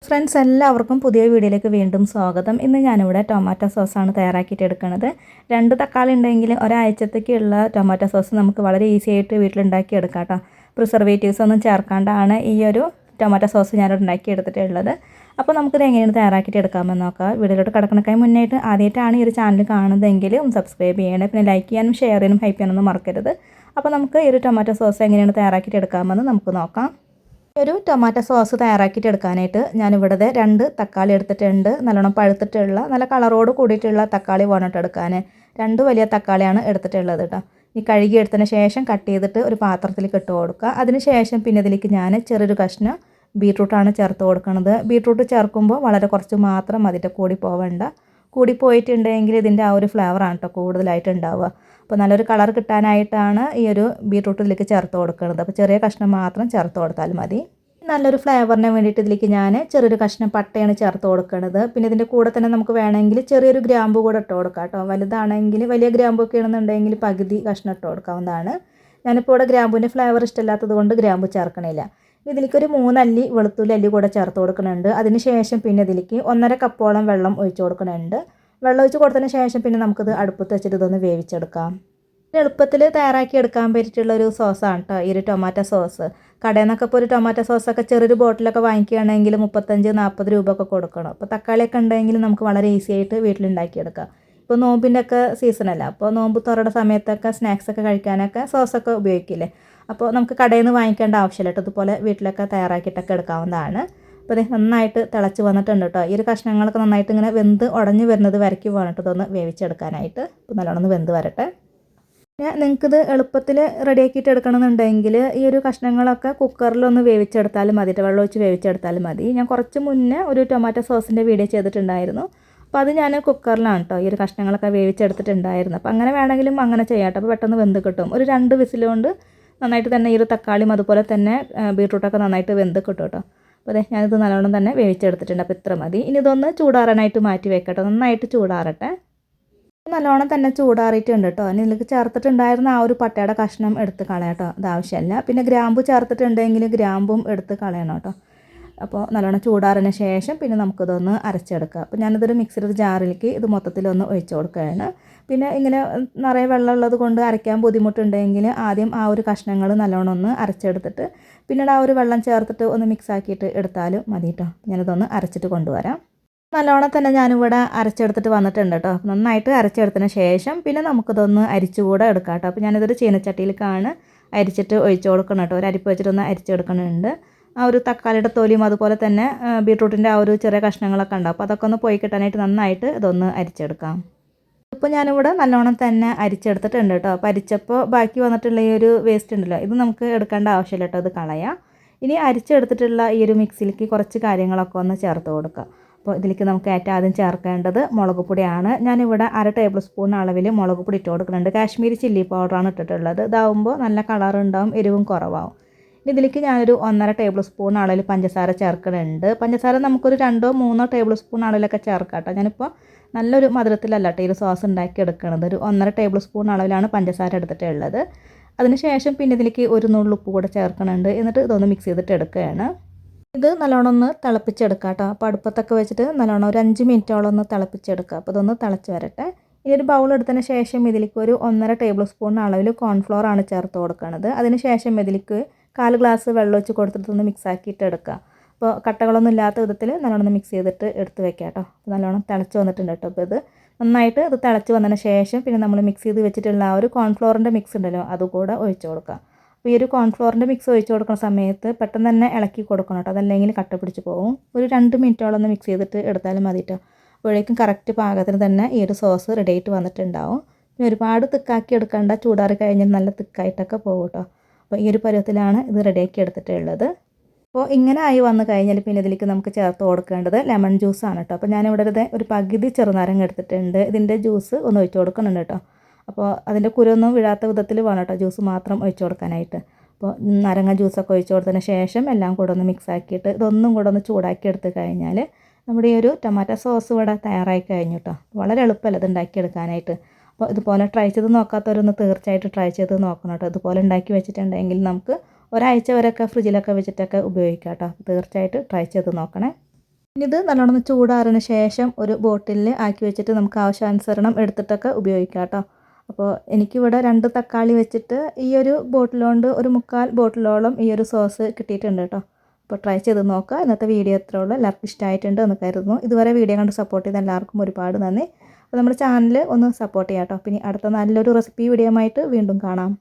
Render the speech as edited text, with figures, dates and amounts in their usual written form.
Friends എല്ലാവർക്കും പുതിയ വീഡിയോയിലേക്ക് വീണ്ടും സ്വാഗതം. ഇന്ന് ഞാനിവിടെ ടൊമാറ്റോ സോസാണ് തയ്യാറാക്കിയിട്ട് എടുക്കുന്നത്. 2 തക്കാളി ഉണ്ടെങ്കിൽ ഒരാഴ്ചത്തേക്കുള്ള ടൊമാറ്റോ സോസ് നമുക്ക് വളരെ ഈസി ആയിട്ട് വീട്ടിലുണ്ടാക്കി എടുക്കാം കേട്ടോ. പ്രിസർവേറ്റീവ്സ് ഒന്നും ചേർക്കാണ്ടാണ് ഈ ഒരു ടൊമാറ്റോ സോസ് ഞാനിവിടെ ഉണ്ടാക്കി എടുത്തിട്ടുള്ളത്. അപ്പോൾ നമുക്കിത് എങ്ങനെയാണ് തയ്യാറാക്കിയിട്ട് എടുക്കാമെന്ന് നോക്കാം. വീഡിയോയിലോട്ട് കിടക്കണക്കായി മുന്നേറ്റ് ആദ്യമായിട്ടാണ് ഈ ഒരു ചാനൽ കാണുന്നതെങ്കിൽ സബ്സ്ക്രൈബ് ചെയ്യണേ, പിന്നെ ലൈക്ക് ചെയ്യാനും ഷെയർ ചെയ്യാനും ഹൈപ്പ് ചെയ്യാനൊന്നും മറക്കരുത്. അപ്പോൾ നമുക്ക് ഈ ഒരു ടൊമാറ്റോ സോസ് എങ്ങനെയാണ് തയ്യാറാക്കിയിട്ട് എടുക്കാമെന്ന് നമുക്ക് നോക്കാം. ഒരു ടൊമാറ്റോ സോസ് തയ്യാറാക്കിയിട്ട് എടുക്കാനായിട്ട് ഞാനിവിടെ 2 തക്കാളി എടുത്തിട്ടുണ്ട്. നല്ലോണം പഴുത്തിട്ടുള്ള നല്ല കളറോട് കൂടിയിട്ടുള്ള തക്കാളി വേണം എടുക്കാൻ. 2 വലിയ തക്കാളിയാണ് എടുത്തിട്ടുള്ളത് കേട്ടോ. ഈ കഴുകി എടുത്തതിന് ശേഷം കട്ട് ചെയ്തിട്ട് ഒരു പാത്രത്തിലേക്ക് ഇട്ട് കൊടുക്കുക. അതിന് ശേഷം പിന്നെ ഇതിലേക്ക് ഞാൻ ചെറിയൊരു കഷ്ണം ബീട്രൂട്ടാണ് ചേർത്ത് കൊടുക്കുന്നത്. ബീട്രൂട്ട് ചേർക്കുമ്പോൾ വളരെ കുറച്ച് മാത്രം മതിട്ട് കൂടി പോവേണ്ട. കൂടി പോയിട്ടുണ്ടെങ്കിൽ ഇതിൻ്റെ ആ ഒരു ഫ്ലേവറാണ് കേട്ടോ കൂടുതലായിട്ട് ഉണ്ടാവുക. അപ്പോൾ നല്ലൊരു കളർ കിട്ടാനായിട്ടാണ് ഈ ഒരു ബീട്രൂട്ട് ഇതിലേക്ക് ചേർത്ത് കൊടുക്കുന്നത്. അപ്പോൾ ചെറിയ കഷ്ണം മാത്രം ചേർത്ത് കൊടുത്താൽ മതി. നല്ലൊരു ഫ്ലേവറിന് വേണ്ടിയിട്ട് ഇതിലേക്ക് ഞാൻ ചെറിയൊരു കഷ്ണം പട്ടയാണ് ചേർത്ത് കൊടുക്കുന്നത്. പിന്നെ ഇതിൻ്റെ കൂടെ തന്നെ നമുക്ക് വേണമെങ്കിൽ ചെറിയൊരു ഗ്രാമ്പു കൂടെ ഇട്ട് കൊടുക്കാം കേട്ടോ. വലുതാണെങ്കിൽ വലിയ ഗ്രാമ്പൊക്കെ ആണെന്നുണ്ടെങ്കിൽ പകുതി കഷ്ണം ഇട്ട് കൊടുക്കാവുന്നതാണ്. ഞാനിപ്പോൾ ഇവിടെ ഗ്രാമ്പൂവിൻ്റെ ഫ്ലേവർ ഇഷ്ടമില്ലാത്തത് കൊണ്ട് ഗ്രാമ്പു ചേർക്കണില്ല. ഇതിലേക്ക് ഒരു 3 അല്ലി വെളുത്തുള്ളി അല്ലി കൂടെ ചേർത്ത് കൊടുക്കുന്നുണ്ട്. അതിന് ശേഷം പിന്നെ ഇതിലേക്ക് 1.5 കപ്പോളം വെള്ളം ഒഴിച്ച് കൊടുക്കുന്നുണ്ട്. വെള്ളം ഒഴിച്ച് കൊടുത്തതിന് ശേഷം പിന്നെ നമുക്കിത് അടുപ്പത്ത് വെച്ചിട്ട് ഇതൊന്ന് വേവിച്ചെടുക്കാം. എളുപ്പത്തിൽ തയ്യാറാക്കി എടുക്കാൻ പറ്റിയിട്ടുള്ള ഒരു സോസാണ് കേട്ടോ ഈ ഒരു ടൊമാറ്റോ സോസ്. കടയിൽ നിന്നൊക്കെ ഇപ്പോൾ ഒരു ടൊമാറ്റോ സോസൊക്കെ ചെറിയൊരു ബോട്ടിലൊക്കെ വാങ്ങിക്കുകയാണെങ്കിൽ 35-40 രൂപ ഒക്കെ കൊടുക്കണം. അപ്പോൾ തക്കാളിയൊക്കെ ഉണ്ടെങ്കിൽ നമുക്ക് വളരെ ഈസി ആയിട്ട് വീട്ടിലുണ്ടാക്കിയെടുക്കാം. ഇപ്പോൾ നോമ്പിൻ്റെ ഒക്കെ സീസണല്ല, അപ്പോൾ നോമ്പ് തുറയുടെ സമയത്തൊക്കെ സ്നാക്സൊക്കെ കഴിക്കാനൊക്കെ സോസൊക്കെ ഉപയോഗിക്കില്ലേ. അപ്പോൾ നമുക്ക് കടയിൽ നിന്ന് വാങ്ങിക്കേണ്ട ആവശ്യമില്ല കേട്ടോ. ഇതുപോലെ വീട്ടിലൊക്കെ തയ്യാറാക്കിയിട്ടൊക്കെ എടുക്കാവുന്നതാണ്. അപ്പോൾ ഇത് നന്നായിട്ട് തിളച്ച് വന്നിട്ടുണ്ട് കേട്ടോ. ഈ ഒരു കഷ്ണങ്ങളൊക്കെ നന്നായിട്ട് ഇങ്ങനെ വെന്ത് ഉടഞ്ഞ് വരുന്നത് വരയ്ക്ക് വേണ്ടിട്ട് ഇതൊന്ന് വേവിച്ചെടുക്കാനായിട്ട്. ഇപ്പോൾ നല്ലോണം ഒന്ന് വെന്ത് വരട്ടെ. പിന്നെ നിങ്ങൾക്കിത് എളുപ്പത്തിൽ റെഡിയാക്കിയിട്ട് എടുക്കണമെന്നുണ്ടെങ്കിൽ ഈ ഒരു കഷ്ണങ്ങളൊക്കെ കുക്കറിലൊന്ന് വേവിച്ചെടുത്താലും മതി, വെള്ളം ഒഴിച്ച് വേവിച്ചെടുത്താലും മതി. ഞാൻ കുറച്ച് മുന്നേ ഒരു ടൊമാറ്റോ സോസിൻ്റെ വീഡിയോ ചെയ്തിട്ടുണ്ടായിരുന്നു. അപ്പോൾ അത് ഞാൻ കുക്കറിലാണ് കേട്ടോ ഈ ഒരു കഷ്ണങ്ങളൊക്കെ വേവിച്ചെടുത്തിട്ടുണ്ടായിരുന്നു. അപ്പോൾ അങ്ങനെ വേണമെങ്കിലും അങ്ങനെ ചെയ്യാം കേട്ടോ. അപ്പോൾ പെട്ടെന്ന് വെന്ത് കിട്ടും. ഒരു 2 വിസിലുകൊണ്ട് നന്നായിട്ട് തന്നെ ഈ ഒരു തക്കാളിയും അതുപോലെ തന്നെ ബീട്രൂട്ടൊക്കെ നന്നായിട്ട് വെന്ത് കിട്ടും കേട്ടോ. അപ്പോൾ അതെ ഞാനിത് നല്ലോണം തന്നെ വേവിച്ചെടുത്തിട്ടുണ്ട്. അപ്പോൾ ഇത്ര മതി. ഇനി ഇതൊന്ന് ചൂടാറാനായിട്ട് മാറ്റി വെക്കട്ടോ. നന്നായിട്ട് ചൂടാറട്ടെ. നല്ലോണം തന്നെ ചൂടാറിയിട്ടുണ്ട് കേട്ടോ. ഇനി ഇതിലേക്ക് ചേർത്തിട്ടുണ്ടായിരുന്ന ആ ഒരു പട്ടയുടെ കഷ്ണം എടുത്ത് കളയാം കേട്ടോ. അത് ആവശ്യമില്ല. പിന്നെ ഗ്രാമ്പു ചേർത്തിട്ടുണ്ടെങ്കിൽ ഗ്രാമ്പും എടുത്ത് കളയണം കേട്ടോ. അപ്പോൾ നല്ലോണം ചൂടാറിന് ശേഷം പിന്നെ നമുക്കിതൊന്ന് അരച്ചെടുക്കാം. അപ്പോൾ ഞാനിതൊരു മിക്സിയുടെ ജാറിലേക്ക് ഇത് മൊത്തത്തിലൊന്ന് ഒഴിച്ച് കൊടുക്കുകയാണ്. പിന്നെ ഇങ്ങനെ നിറയെ വെള്ളമുള്ളത് കൊണ്ട് അരയ്ക്കാൻ ബുദ്ധിമുട്ടുണ്ടെങ്കിൽ ആദ്യം ആ ഒരു കഷ്ണങ്ങൾ നല്ലോണം ഒന്ന് അരച്ചെടുത്തിട്ട് പിന്നീട് ആ ഒരു വെള്ളം ചേർത്തിട്ട് ഒന്ന് മിക്സ് ആക്കിയിട്ട് എടുത്താലും മതി കേട്ടോ. ഞാനിതൊന്ന് അരച്ചിട്ട് കൊണ്ടുവരാം. നല്ലോണം തന്നെ ഞാനിവിടെ അരച്ചെടുത്തിട്ട് വന്നിട്ടുണ്ട് കേട്ടോ. നന്നായിട്ട് അരച്ചെടുത്തതിന് ശേഷം പിന്നെ നമുക്കിതൊന്ന് അരിച്ചുകൂടെ എടുക്കാം കേട്ടോ. അപ്പോൾ ഞാനിതൊരു ചീനച്ചട്ടിയിലേക്കാണ് അരിച്ചിട്ട് ഒഴിച്ച് കൊടുക്കണം കേട്ടോ. ഒരു അരിപ്പ് വെച്ചിട്ടൊന്ന് അരിച്ചെടുക്കുന്നുണ്ട്. ആ ഒരു തക്കാളിയുടെ തൊലിയും അതുപോലെ തന്നെ ബീട്രൂട്ടിൻ്റെ ആ ഒരു ചെറിയ കഷ്ണങ്ങളൊക്കെ ഉണ്ടാവും. അപ്പോൾ അതൊക്കെ ഒന്ന് പോയി കിട്ടാനായിട്ട് നന്നായിട്ട് ഇതൊന്ന് അരിച്ചെടുക്കാം. ഇപ്പോൾ ഞാനിവിടെ നല്ലോണം തന്നെ അരിച്ചെടുത്തിട്ടുണ്ട് കേട്ടോ. അപ്പോൾ അരിച്ചപ്പോൾ ബാക്കി വന്നിട്ടുള്ള ഈ ഒരു വേസ്റ്റ് ഉണ്ടല്ലോ, ഇത് നമുക്ക് എടുക്കേണ്ട ആവശ്യമില്ല കേട്ടോ. ഇത് കളയാം. ഇനി അരിച്ചെടുത്തിട്ടുള്ള ഈ ഒരു മിക്സിലേക്ക് കുറച്ച് കാര്യങ്ങളൊക്കെ ഒന്ന് ചേർത്ത് കൊടുക്കുക. അപ്പോൾ ഇതിലേക്ക് നമുക്ക് ഏറ്റവും ആദ്യം ചേർക്കേണ്ടത് മുളക് പൊടിയാണ്. ഞാനിവിടെ 1/2 ടേബിൾ സ്പൂൺ അളവിൽ മുളക് പൊടി ഇട്ട് കൊടുക്കുന്നുണ്ട്. കാശ്മീരി ചില്ലി പൗഡറാണ് ഇട്ടിട്ടുള്ളത്. ഇതാവുമ്പോൾ നല്ല കളറുണ്ടാവും, എരിവും കുറവാകും. ഇതിലേക്ക് ഞാനൊരു 1.5 ടേബിൾ സ്പൂൺ അളവിൽ പഞ്ചസാര ചേർക്കുന്നുണ്ട്. പഞ്ചസാര നമുക്കൊരു 2-3 ടേബിൾ സ്പൂൺ അളവിലൊക്കെ ചേർക്കാം കേട്ടോ. ഞാനിപ്പോൾ നല്ലൊരു മധുരത്തിലല്ല കേട്ടോ ഈ ഒരു സോസ് ഉണ്ടാക്കി എടുക്കുന്നത്. ഒരു 1.5 ടേബിൾ സ്പൂൺ അളവിലാണ് പഞ്ചസാര എടുത്തിട്ടുള്ളത്. അതിനുശേഷം പിന്നെ ഇതിലേക്ക് ഒരു നുള്ളു ഉപ്പ് കൂടെ ചേർക്കുന്നുണ്ട്. എന്നിട്ട് ഇതൊന്ന് മിക്സ് ചെയ്തിട്ട് എടുക്കുകയാണ്. ഇത് നല്ലോണം ഒന്ന് തിളപ്പിച്ചെടുക്കാം കേട്ടോ. അപ്പോൾ അടുപ്പത്തൊക്കെ വെച്ചിട്ട് നല്ലോണം ഒരു 5 മിനിറ്റോളം ഒന്ന് തിളപ്പിച്ചെടുക്കുക. അപ്പോൾ ഇതൊന്ന് തിളച്ച് വരട്ടെ. ഇനി ഒരു ബൗൾ എടുത്തതിന് ശേഷം ഇതിലേക്ക് ഒരു 1.5 ടേബിൾ സ്പൂൺ അളവിൽ കോൺഫ്ലോർ ആണ് ചേർത്ത് കൊടുക്കുന്നത്. അതിന് ശേഷം ഇതിലേക്ക് 1/4 ഗ്ലാസ് വെള്ളം ഒഴിച്ച് കൊടുത്തിട്ടൊന്ന് മിക്സ് ആക്കിയിട്ട് എടുക്കുക. അപ്പോൾ കട്ടകളൊന്നും ഇല്ലാത്ത വിധത്തിൽ നല്ലോണം മിക്സ് ചെയ്തിട്ട് എടുത്ത് വെക്കാം കേട്ടോ. നല്ലോണം തിളച്ച് വന്നിട്ടുണ്ട് കേട്ടോ. അപ്പോൾ ഇത് നന്നായിട്ട് ഇത് തിളച്ച് വന്നതിന് ശേഷം പിന്നെ നമ്മൾ മിക്സ് ചെയ്ത് വെച്ചിട്ടുള്ള ആ ഒരു കോൺഫ്ലോറിൻ്റെ മിക്സ് ഉണ്ടല്ലോ അതുകൂടെ ഒഴിച്ച് കൊടുക്കുക. അപ്പോൾ ഈ ഒരു കോൺഫ്ലോറിൻ്റെ മിക്സ് ഒഴിച്ച് കൊടുക്കുന്ന സമയത്ത് പെട്ടെന്ന് തന്നെ ഇളക്കി കൊടുക്കണം കേട്ടോ. അതല്ലെങ്കിൽ കട്ട പിടിച്ച് പോകും. ഒരു 2 മിനിറ്റോളം ഒന്ന് മിക്സ് ചെയ്തിട്ട് എടുത്താലും മതി കേട്ടോ. അപ്പോഴേക്കും കറക്റ്റ് പാകത്തിന് തന്നെ ഈ ഒരു സോസ് റെഡി ആയിട്ട് വന്നിട്ടുണ്ടാവും. പിന്നെ ഒരുപാട് തിക്കാക്കി എടുക്കേണ്ട, ചൂടാറി കഴിഞ്ഞാൽ നല്ല തിക്കായിട്ടൊക്കെ പോകും കേട്ടോ. അപ്പോൾ ഈ ഒരു പരുവത്തിലാണ് ഇത് റെഡിയാക്കി എടുത്തിട്ടുള്ളത്. അപ്പോൾ ഇങ്ങനെ ആയി വന്നു കഴിഞ്ഞാൽ പിന്നെ ഇതിലേക്ക് നമുക്ക് ചേർത്ത് കൊടുക്കേണ്ടത് ലെമൺ ജ്യൂസാണ് കേട്ടോ. അപ്പോൾ ഞാനിവിടെ ഒരു പകുതി ചെറുനാരങ്ങ എടുത്തിട്ടുണ്ട്. ഇതിൻ്റെ ജ്യൂസ് ഒന്ന് ഒഴിച്ച് കൊടുക്കുന്നുണ്ട് കേട്ടോ. അപ്പോൾ അതിൻ്റെ കുരൊന്നും വീഴാത്ത വിധത്തിൽ വേണം കേട്ടോ ജ്യൂസ് മാത്രം ഒഴിച്ച് കൊടുക്കാനായിട്ട്. അപ്പോൾ നാരങ്ങ ജ്യൂസൊക്കെ ഒഴിച്ച് കൊടുത്തതിന് ശേഷം എല്ലാം കൂടെ ഒന്ന് മിക്സ് ആക്കിയിട്ട് ഇതൊന്നും കൂടെ ഒന്ന് ചൂടാക്കി എടുത്ത് കഴിഞ്ഞാൽ നമ്മുടെ ഈ ഒരു ടൊമാറ്റോ സോസ് ഇവിടെ തയ്യാറായി കഴിഞ്ഞു കേട്ടോ. വളരെ എളുപ്പമല്ല ഇത് ഉണ്ടാക്കിയെടുക്കാനായിട്ട്. അപ്പോൾ ഇതുപോലെ ട്രൈ ചെയ്ത് നോക്കാത്തവരൊന്ന് തീർച്ചയായിട്ടും ട്രൈ ചെയ്ത് നോക്കണം കേട്ടോ. ഇതുപോലെ ഉണ്ടാക്കി വെച്ചിട്ടുണ്ടെങ്കിൽ നമുക്ക് ഒരാഴ്ച വരെയൊക്കെ ഫ്രിഡ്ജിലൊക്കെ വെച്ചിട്ടൊക്കെ ഉപയോഗിക്കാം കേട്ടോ. തീർച്ചയായിട്ടും ട്രൈ ചെയ്ത് നോക്കണേ. ഇനി ഇത് നല്ലോണം ഒന്ന് ചൂടാറിന് ശേഷം ഒരു ബോട്ടിലിൽ ആക്കി വെച്ചിട്ട് നമുക്ക് ആവശ്യാനുസരണം എടുത്തിട്ടൊക്കെ ഉപയോഗിക്കാം കേട്ടോ. അപ്പോൾ എനിക്കിവിടെ 2 തക്കാളി വെച്ചിട്ട് ഈ ഒരു ബോട്ടിലുകൊണ്ട് ഒരു 3/4 ബോട്ടിലോളം ഈ ഒരു സോസ് കിട്ടിയിട്ടുണ്ട് കേട്ടോ. അപ്പോൾ ട്രൈ ചെയ്ത് നോക്കുക. ഇന്നത്തെ വീഡിയോ ഇത്രയേ ഉള്ളൂ. എല്ലാവർക്കും ഇഷ്ടമായിട്ടുണ്ട് എന്ന് കരുതുന്നു. ഇതുവരെ വീഡിയോ കണ്ട് സപ്പോർട്ട് ചെയ്ത എല്ലാവർക്കും ഒരുപാട് നന്ദി. അപ്പോൾ നമ്മുടെ ചാനൽ ഒന്ന് സപ്പോർട്ട് ചെയ്യാം കേട്ടോ. പിന്നെ അടുത്ത നല്ലൊരു റെസിപ്പി വീഡിയോ ആയിട്ട് വീണ്ടും കാണാം.